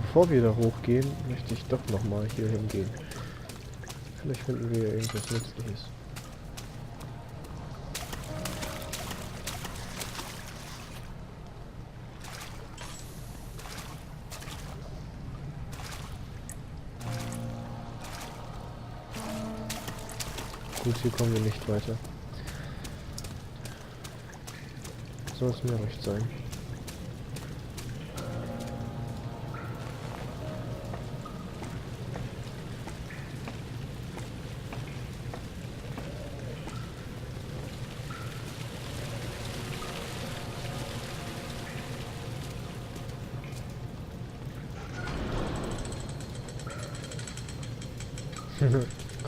Bevor wir da hochgehen, möchte ich doch nochmal hier hingehen. Vielleicht finden wir ja irgendwas Nützliches. Gut, hier kommen wir nicht weiter. Soll es mir recht sein.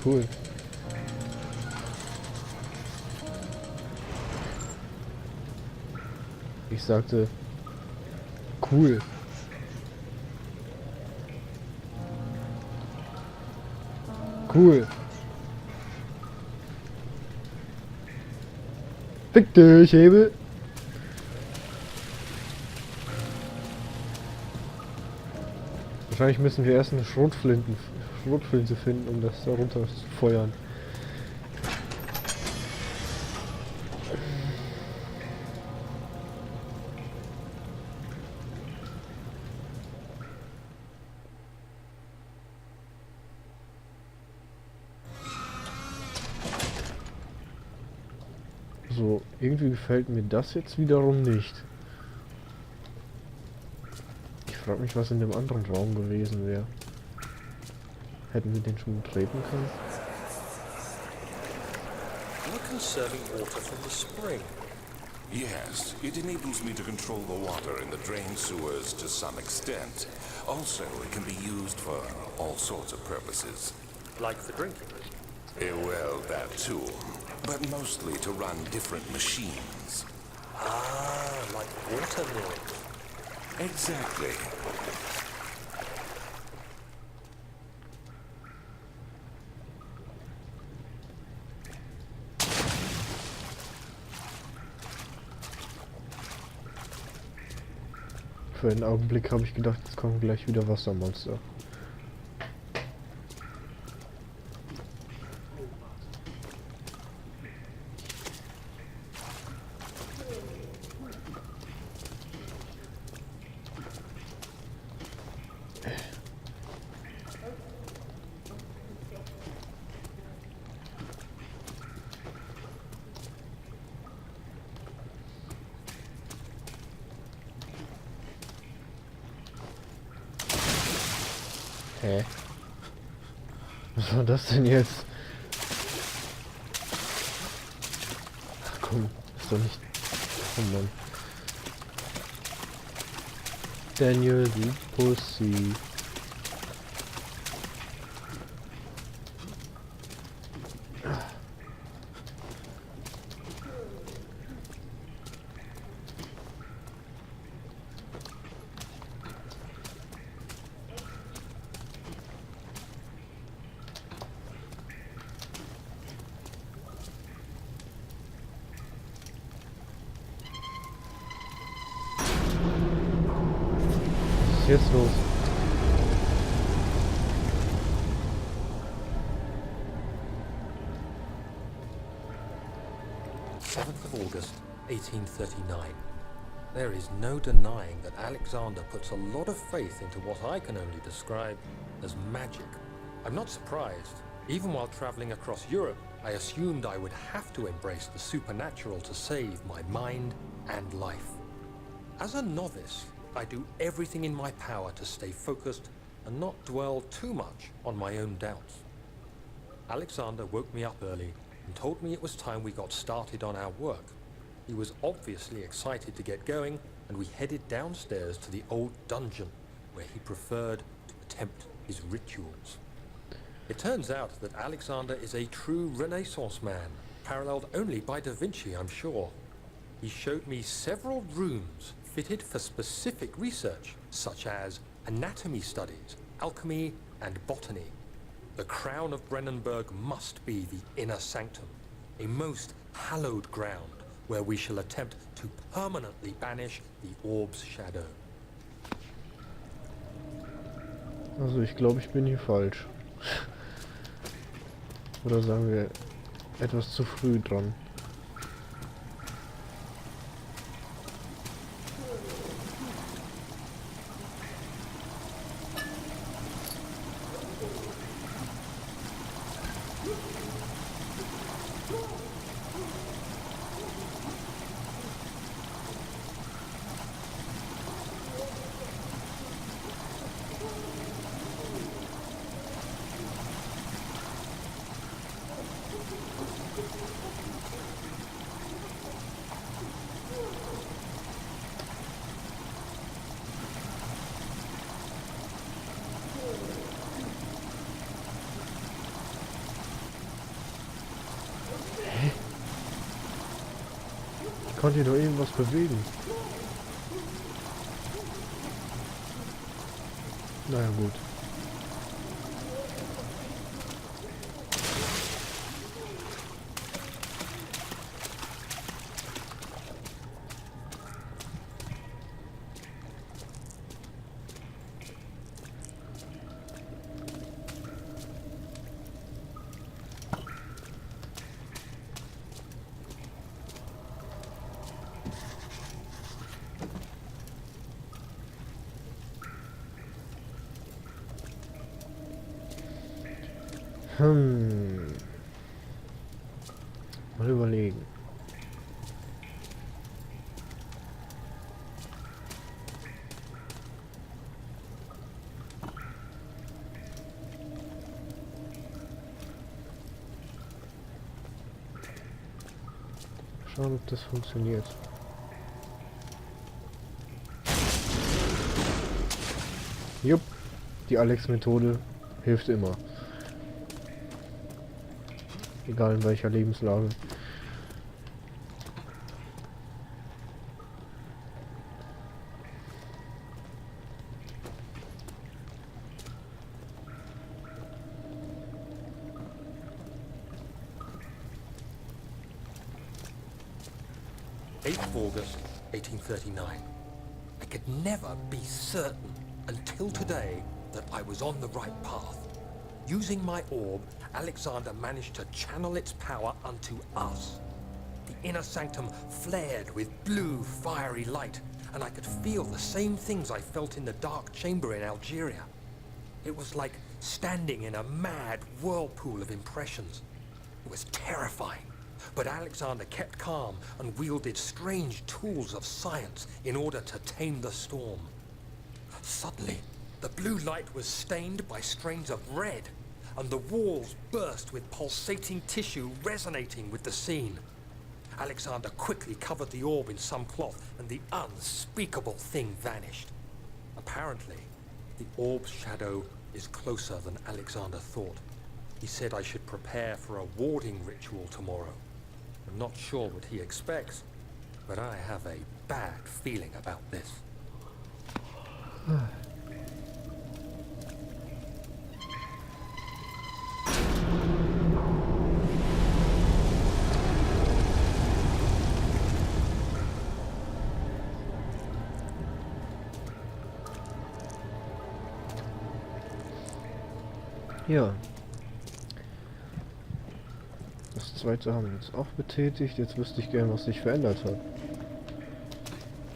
Cool. Ich sagte, cool. Cool. Fick dich, Hebel. Wahrscheinlich müssen wir erst eine Schrotflinte finden, um das da runter zu feuern. So, irgendwie gefällt mir das jetzt wiederum nicht. Ich frage mich, was in dem anderen Raum gewesen wäre. Hätten wir den schon betreten können? You're conserving water from the spring. Yes, it enables me to control the water in the drain sewers to some extent. Also, it can be used for all sorts of purposes. Like for drinking. Well, that too. But mostly to run different machines. Ah, like water mill. Exactly. Für einen Augenblick habe ich gedacht, jetzt kommen gleich wieder Wassermonster. Hä? Was war das denn jetzt? Ach komm, ist doch nicht... Oh Mann. Daniel, die Pussy. Was ist jetzt los? August 1839. There is no denying that Alexander puts a lot of faith into what I can only describe as magic. I'm not surprised. Even while traveling across Europe, I assumed I would have to embrace the supernatural to save my mind and life. As a novice, I do everything in my power to stay focused and not dwell too much on my own doubts. Alexander woke me up early and told me it was time we got started on our work. He was obviously excited to get going, and we headed downstairs to the old dungeon, where he preferred to attempt his rituals. It turns out that Alexander is a true Renaissance man, paralleled only by Da Vinci, I'm sure. He showed me several rooms fitted for specific research, such as anatomy studies, alchemy, and botany. The crown of Brennenburg must be the inner sanctum, a most hallowed ground where we shall attempt to permanently banish the orb's shadow. Also ich glaube, ich bin hier falsch. Oder sagen wir etwas zu früh dran. Konnte doch irgendwas bewegen. Naja, gut. Mal überlegen. Schauen, ob das funktioniert. Jupp, die Alex-Methode hilft immer. Egal in welcher Lebenslage. August 1839. I could never be certain until today that I was on the right path. Using my orb, Alexander managed to channel its power unto us. The inner sanctum flared with blue, fiery light, and I could feel the same things I felt in the dark chamber in Algeria. It was like standing in a mad whirlpool of impressions. It was terrifying, but Alexander kept calm and wielded strange tools of science in order to tame the storm. Suddenly, the blue light was stained by strains of red, and the walls burst with pulsating tissue resonating with the scene. Alexander quickly covered the orb in some cloth, and the unspeakable thing vanished. Apparently, the orb's shadow is closer than Alexander thought. He said I should prepare for a warding ritual tomorrow. I'm not sure what he expects, but I have a bad feeling about this. Ja. Das zweite haben wir jetzt auch betätigt. Jetzt wüsste ich gerne, was sich verändert hat.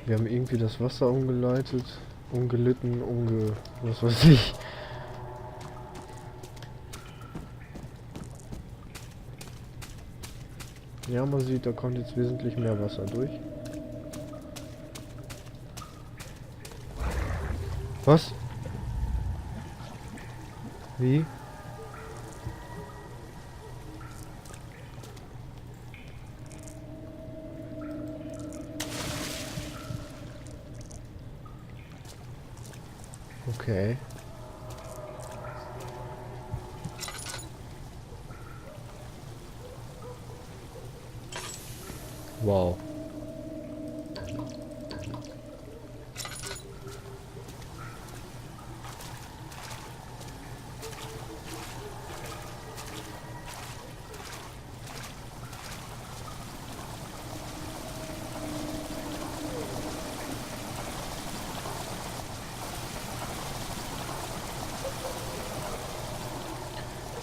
Wir haben irgendwie das Wasser umgeleitet, umgelitten, was weiß ich. Ja, man sieht, da kommt jetzt wesentlich mehr Wasser durch. Was? Wie? Okay. Wow.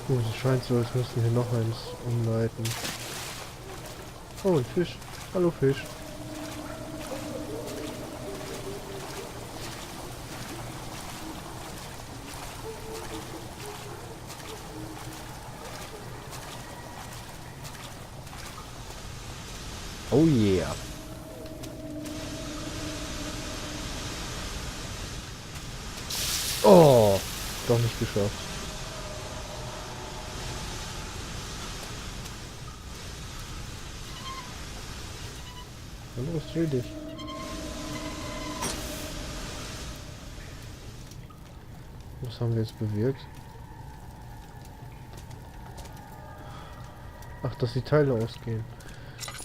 Gut, es scheint so, als müssten wir noch eins umleiten. Oh, ein Fisch. Hallo Fisch. Oh yeah. Oh, doch nicht geschafft. Los, dreh dich. Was haben wir jetzt bewirkt? Ach, dass die Teile ausgehen.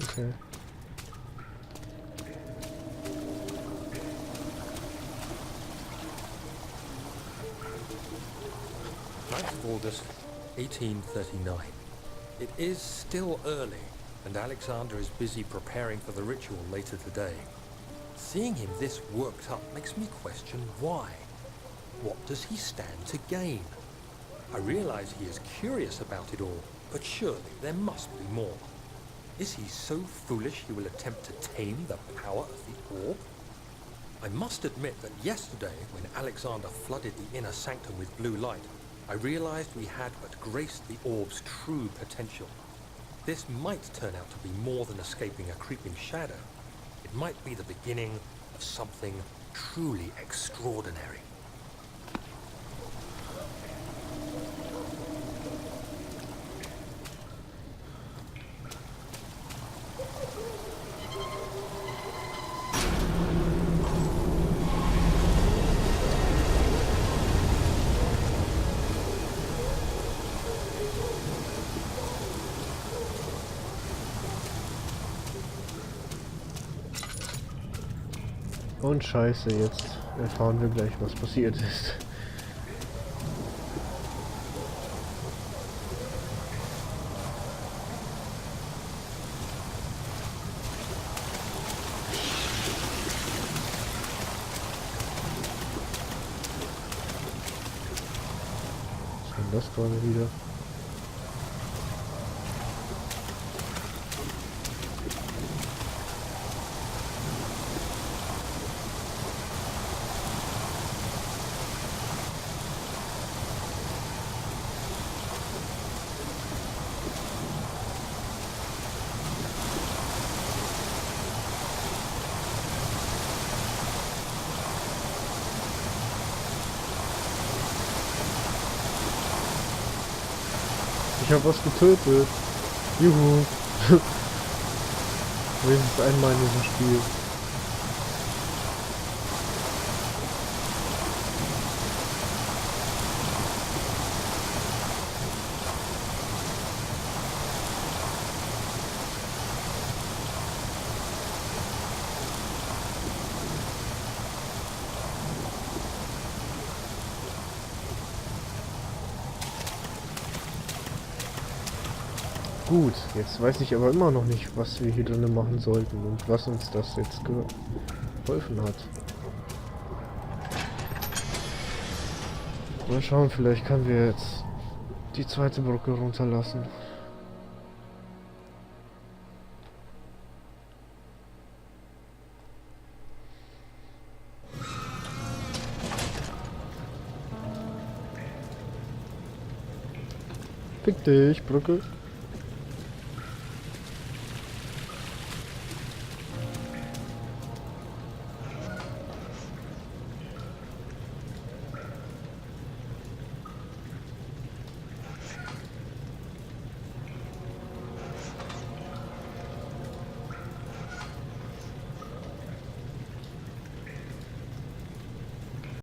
Okay. August 1839. It is still early, and Alexander is busy preparing for the ritual later today. Seeing him this worked up makes me question why. What does he stand to gain? I realize he is curious about it all, but surely there must be more. Is he so foolish he will attempt to tame the power of the orb? I must admit that yesterday, when Alexander flooded the inner sanctum with blue light, I realized we had but graced the orb's true potential. This might turn out to be more than escaping a creeping shadow. It might be the beginning of something truly extraordinary. Und scheiße, jetzt erfahren wir gleich, was passiert ist. Was war denn das gerade wieder? Ich habe was getötet. Juhu. Wenigstens einmal in diesem Spiel. Gut, jetzt weiß ich aber immer noch nicht, was wir hier drinnen machen sollten und was uns das jetzt geholfen hat. Mal schauen, vielleicht können wir jetzt die zweite Brücke runterlassen. Fick dich, Brücke.